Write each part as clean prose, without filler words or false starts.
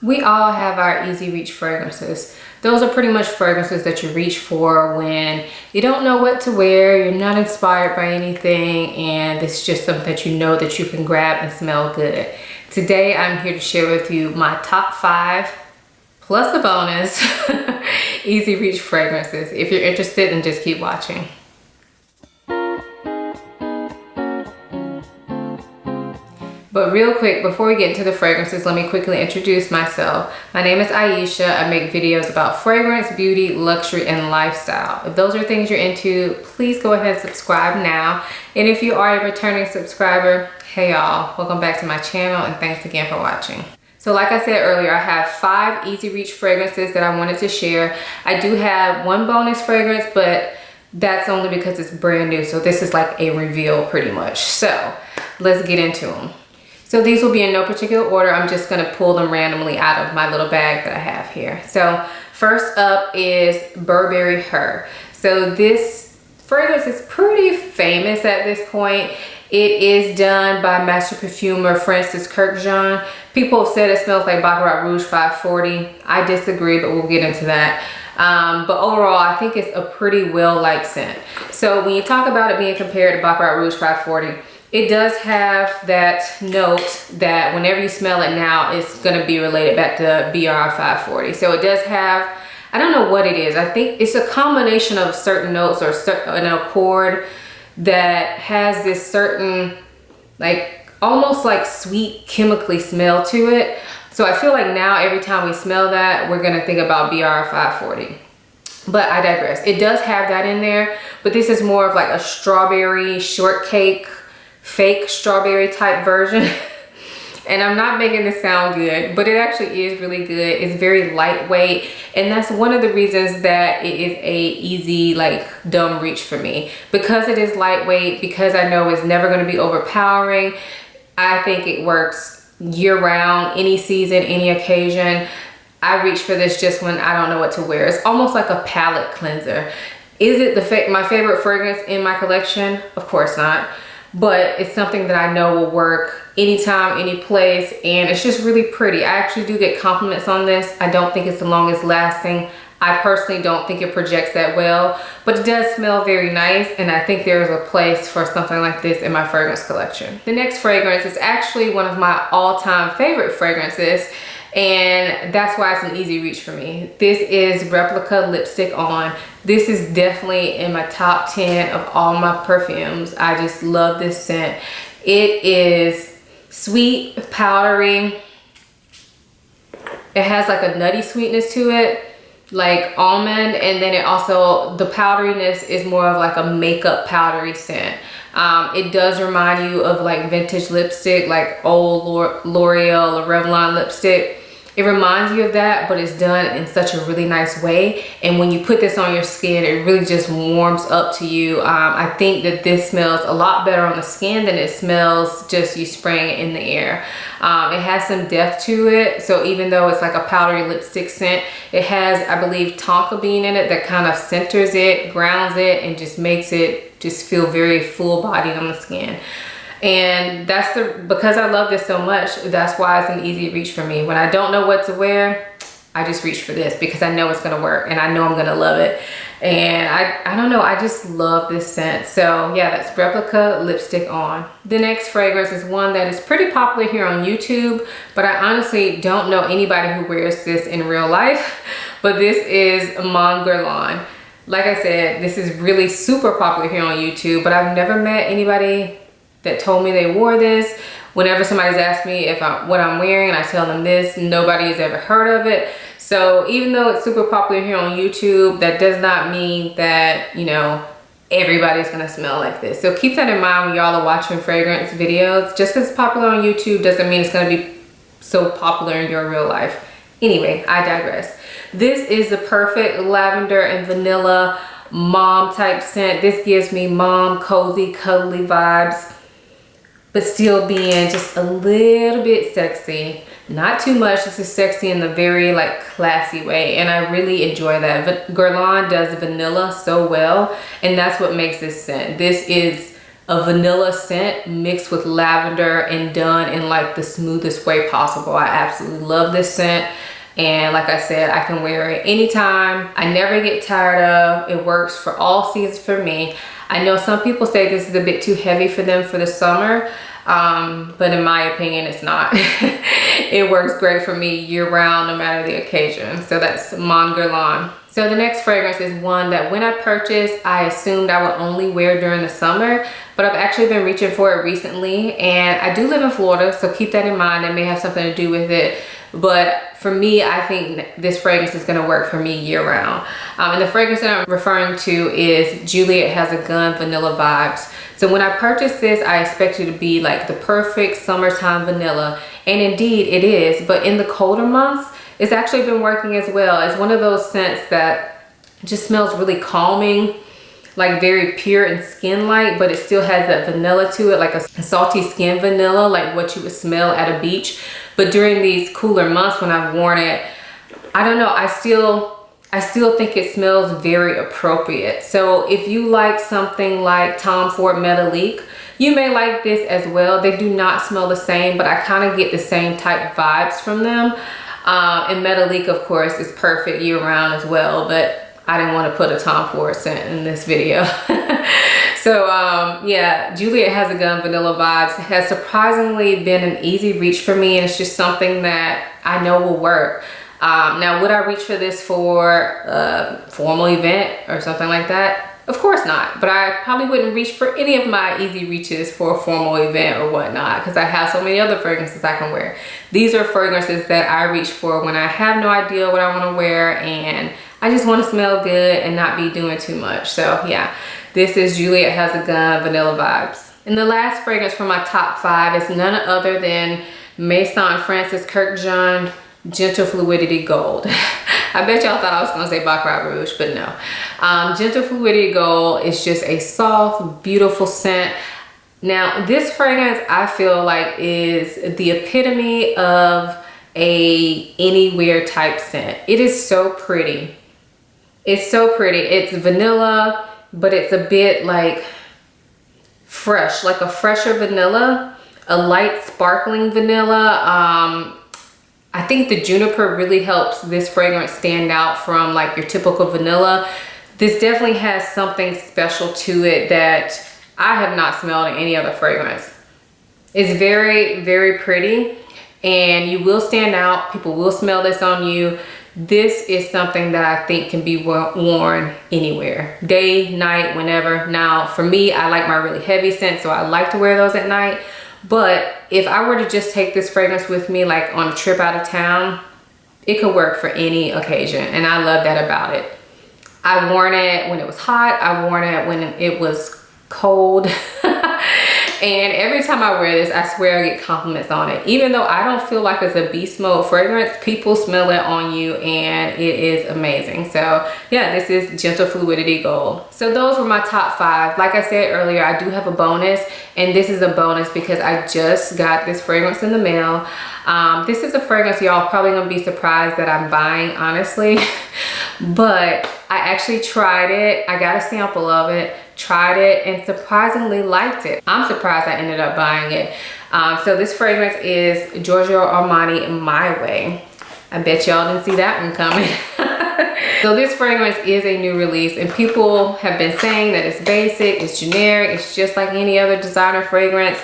We all have our easy reach fragrances. Those are pretty much fragrances that you reach for when you don't know what to wear, you're not inspired by anything, and it's just something that you know that you can grab and smell good. Today, I'm here to share with you my top 5, plus the bonus, easy reach fragrances. If you're interested, then just keep watching. But real quick, before we get into the fragrances, let me quickly introduce myself. My name is Ayesha. I make videos about fragrance, beauty, luxury, and lifestyle. If those are things you're into, please go ahead and subscribe now. And if you are a returning subscriber, hey y'all, welcome back to my channel and thanks again for watching. So like I said earlier, I have 5 easy reach fragrances that I wanted to share. I do have one bonus fragrance, but that's only because it's brand new. So this is like a reveal pretty much. So let's get into them. So these will be in no particular order. I'm just gonna pull them randomly out of my little bag that I have here. So first up is Burberry Her. So this fragrance is pretty famous at this point. It is done by master perfumer Francis Kurkdjian. People have said it smells like Baccarat Rouge 540. I disagree, but we'll get into that. But overall, I think it's a pretty well-liked scent. So when you talk about it being compared to Baccarat Rouge 540, it does have that note that whenever you smell it now, it's gonna be related back to BR 540. So it does have, I don't know what it is. I think it's a combination of certain notes or an accord that has this certain, like, almost like sweet chemically smell to it. So I feel like now every time we smell that, we're gonna think about BR 540. But I digress. It does have that in there, but this is more of like a strawberry shortcake, fake strawberry type version. And I'm not making this sound good, but it actually is really good. It's very lightweight, and that's one of the reasons that it is a easy, like, dumb reach for me. Because it is lightweight, because I know it's never going to be overpowering, I think it works year-round, any season, any occasion. I reach for this just when I don't know what to wear. It's almost like a palette cleanser. Is it my favorite fragrance in my collection? Of course not. But it's something that I know will work anytime, any place, and it's just really pretty. I actually do get compliments on this. I don't think it's the longest lasting. I personally don't think it projects that well, but it does smell very nice, and I think there's a place for something like this in my fragrance collection. The next fragrance is actually one of my all-time favorite fragrances, and that's why it's an easy reach for me. This is Replica Lipstick On. This is definitely in my top 10 of all my perfumes. I just love this scent. It is sweet, powdery. It has like a nutty sweetness to it, like almond, and then it also, the powderiness is more of like a makeup powdery scent. It does remind you of like vintage lipstick, like old L'Oreal or Revlon lipstick. It reminds you of that, but it's done in such a really nice way. And when you put this on your skin, it really just warms up to you. I think that this smells a lot better on the skin than it smells just you spraying it in the air. It has some depth to it. So even though it's like a powdery lipstick scent, it has, I believe, tonka bean in it that kind of centers it, grounds it, and just makes it just feel very full bodied on the skin. And because I love this so much, that's why it's an easy reach for me. When I don't know what to wear, I just reach for this because I know it's gonna work and I know I'm gonna love it. And I don't know, I just love this scent. So yeah, that's Replica Lipstick On. The next fragrance is one that is pretty popular here on YouTube, but I honestly don't know anybody who wears this in real life. But this is Mon Guerlain. Like I said, this is really super popular here on YouTube, but I've never met anybody that told me they wore this. Whenever somebody's asked me what I'm wearing and I tell them this, nobody has ever heard of it. So even though it's super popular here on YouTube, that does not mean that, you know, everybody's gonna smell like this. So keep that in mind when y'all are watching fragrance videos. Just because it's popular on YouTube doesn't mean it's gonna be so popular in your real life. Anyway, I digress. This is the perfect lavender and vanilla mom type scent. This gives me mom, cozy, cuddly vibes, but still being just a little bit sexy. Not too much. This is sexy in the very like classy way, and I really enjoy that. But Guerlain does vanilla so well, and that's what makes this scent. This is a vanilla scent mixed with lavender and done in like the smoothest way possible. I absolutely love this scent. And like I said, I can wear it anytime. I never get tired of. It works for all seasons for me. I know some people say this is a bit too heavy for them for the summer, but in my opinion, it's not. It works great for me year round, no matter the occasion. So that's Mon Guerlain. So the next fragrance is one that when I purchased, I assumed I would only wear during the summer, but I've actually been reaching for it recently. And I do live in Florida, so keep that in mind. That may have something to do with it. But for me, I think this fragrance is gonna work for me year round. And the fragrance that I'm referring to is Juliette Has a Gun Vanilla Vibes. So when I purchased this, I expected it to be like the perfect summertime vanilla. And indeed it is, but in the colder months, it's actually been working as well. It's one of those scents that just smells really calming, like very pure and skin-like, but it still has that vanilla to it, like a salty skin vanilla, like what you would smell at a beach. But during these cooler months when I've worn it, I don't know, I still think it smells very appropriate. So if you like something like Tom Ford Metalique, you may like this as well. They do not smell the same, but I kind of get the same type vibes from them. And Metalique, of course, is perfect year round as well, but I didn't want to put a Tom Ford scent in this video. So yeah, Juliette Has a Gun Vanilla Vibes has surprisingly been an easy reach for me, and it's just something that I know will work. Now, would I reach for this for a formal event or something like that? Of course not, but I probably wouldn't reach for any of my easy reaches for a formal event or whatnot, because I have so many other fragrances I can wear. These are fragrances that I reach for when I have no idea what I want to wear and I just want to smell good and not be doing too much. So yeah, this is Juliette Has a Gun Vanilla Vibes. And the last fragrance for my top 5 is none other than Maison Francis Kurkdjian Gentle Fluidity Gold. I bet y'all thought I was gonna say Baccarat Rouge, but no. Gentle Fluidity Gold is just a soft, beautiful scent. Now, this fragrance I feel like is the epitome of a anywhere type scent. It is so pretty. It's so pretty. It's vanilla, but it's a bit like fresh, like a fresher vanilla, a light sparkling vanilla. I think the juniper really helps this fragrance stand out from like your typical vanilla. This definitely has something special to it that I have not smelled in any other fragrance. It's very, very pretty, and you will stand out. People will smell this on you. This is something that I think can be worn anywhere, day, night, whenever. Now, for me, I like my really heavy scents, so I like to wear those at night. But if I were to just take this fragrance with me like on a trip out of town, it could work for any occasion, and I love that about it. I worn it when it was hot. I worn it when it was cold. And every time I wear this, I swear I get compliments on it. Even though I don't feel like it's a beast mode fragrance, people smell it on you and it is amazing. So yeah, this is Gentle Fluidity Gold. So those were my top 5. Like I said earlier, I do have a bonus, and this is a bonus because I just got this fragrance in the mail. This is a fragrance y'all probably gonna be surprised that I'm buying, honestly. But I actually tried it. I got a sample of it, tried it, and surprisingly liked it. I'm surprised I ended up buying it. So this fragrance is Giorgio Armani My Way. I bet y'all didn't see that one coming. So this fragrance is a new release, and people have been saying that it's basic, it's generic, it's just like any other designer fragrance.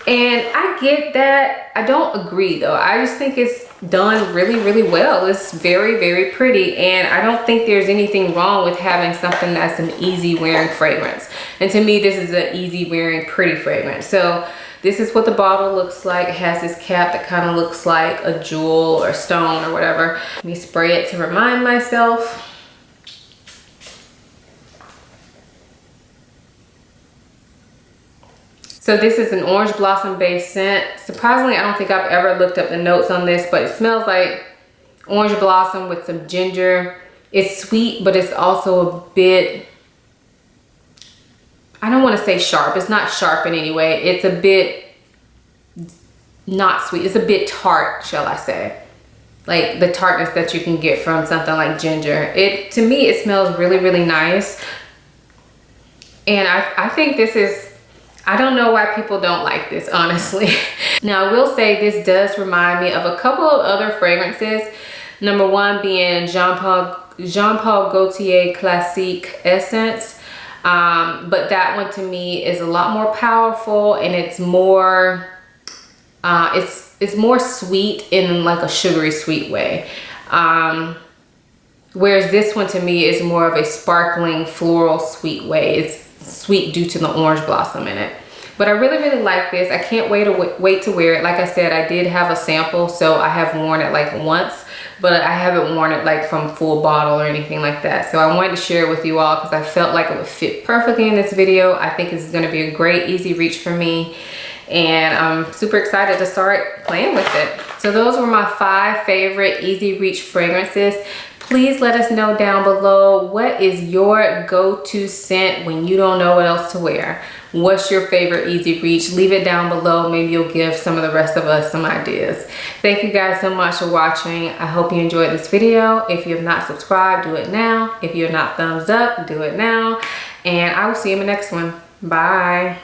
And I get that. I don't agree though. I just think it's done really, really well. It's very, very pretty, and I don't think there's anything wrong with having something that's an easy wearing fragrance. And to me, this is an easy wearing pretty fragrance. So this is what the bottle looks like. It has this cap that kind of looks like a jewel or stone or whatever. Let me spray it to remind myself. So this is an orange blossom based scent. Surprisingly, I don't think I've ever looked up the notes on this, but it smells like orange blossom with some ginger. It's sweet, but it's also a bit, I don't want to say sharp. It's not sharp in any way. It's a bit not sweet. It's a bit tart, shall I say. Like the tartness that you can get from something like ginger. To me, it smells really, really nice. And I think this is, I don't know why people don't like this, honestly. Now, I will say this does remind me of a couple of other fragrances. Number one being Jean Paul Gaultier Classique Essence. But that one to me is a lot more powerful, and it's more, it's more sweet in like a sugary sweet way. Whereas this one to me is more of a sparkling floral sweet way. It's sweet due to the orange blossom in it. But I really like this. I can't wait to wear it. Like I said, I did have a sample, so I have worn it like once, but I haven't worn it like from full bottle or anything like that. So I wanted to share it with you all because I felt like it would fit perfectly in this video. I think it's gonna be a great easy reach for me, and I'm super excited to start playing with it. So those were my 5 favorite easy reach fragrances. Please let us know down below, what is your go-to scent when you don't know what else to wear? What's your favorite easy reach? Leave it down below. Maybe you'll give some of the rest of us some ideas. Thank you guys so much for watching. I hope you enjoyed this video. If you have not subscribed, do it now. If you have not thumbs up, do it now. And I will see you in the next one. Bye.